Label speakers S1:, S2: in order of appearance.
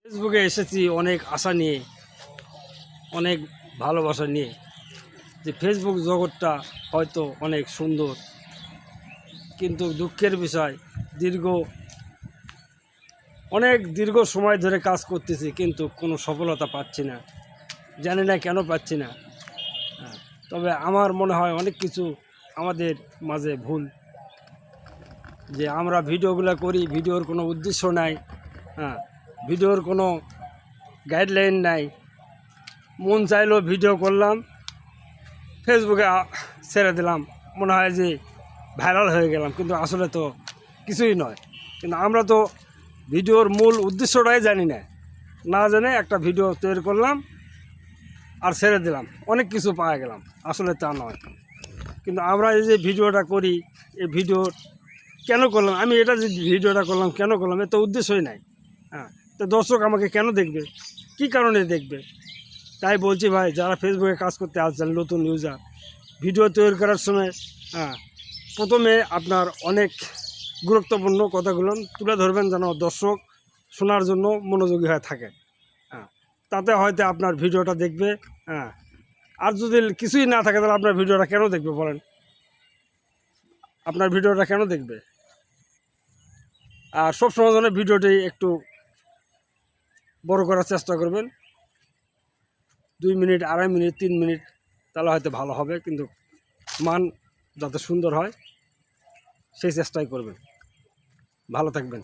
S1: ফেসবুকে এসেছি অনেক আশা নিয়ে, অনেক ভালোবাসা নিয়ে, যে ফেসবুক জগৎটা হয়তো অনেক সুন্দর, কিন্তু দুঃখের বিষয় অনেক দীর্ঘ সময় ধরে কাজ করতেছি, কিন্তু কোনো সফলতা পাচ্ছি না। জানি না কেন পাচ্ছি না। তবে আমার মনে হয় অনেক কিছু আমাদের মাঝে ভুল, যে আমরা ভিডিওগুলো করি, ভিডিওর কোনো উদ্দেশ্য নাই, ভিডিওর কোনো গাইডলাইন নাই। মন চাইলো ভিডিও করলাম, ফেসবুকে ছেড়ে দিলাম, মনে হয় যে ভাইরাল হয়ে গেলাম, কিন্তু আসলে তো কিছুই নয়। কিন্তু আমরা তো ভিডিওর মূল উদ্দেশ্যটাই জানি না, না জেনে একটা ভিডিও তৈরি করলাম আর ছেড়ে দিলাম, অনেক কিছু পাওয়া গেলাম, আসলে তা নয়। কিন্তু আমরা এই যে ভিডিওটা করি, এই ভিডিও কেন করলাম, আমি এটা যে ভিডিওটা করলাম কেন করলাম, এর তো উদ্দেশ্যই নাই। তো দর্শক আমাকে কেন দেখবে, কি কারণে দেখবে? তাই বলছি ভাই, যারা ফেসবুকে কাজ করতে আসছেন, নতুন ইউজার, ভিডিও তৈরি করার সময় প্রথমে আপনার অনেক গুরুত্বপূর্ণ কথাগুলো তুলে ধরবেন, যেন দর্শক শোনার জন্য মনোযোগী হয়ে থাকে। তাতে হয়তো আপনার ভিডিওটা দেখবে। আর যদি কিছুই না থাকে, তাহলে আপনার ভিডিওটা কেন দেখবে বলেন? আপনার ভিডিওটা কেন দেখবে? আর সবসময় যেন ভিডিওটি একটু বড় করার চেষ্টা করবেন, 2 মিনিট, 2.5 মিনিট, 3 মিনিট, তাহলে হয়তো ভালো হবে। কিন্তু মান যাতে সুন্দর হয় সেই চেষ্টাই করবেন। ভালো থাকবেন।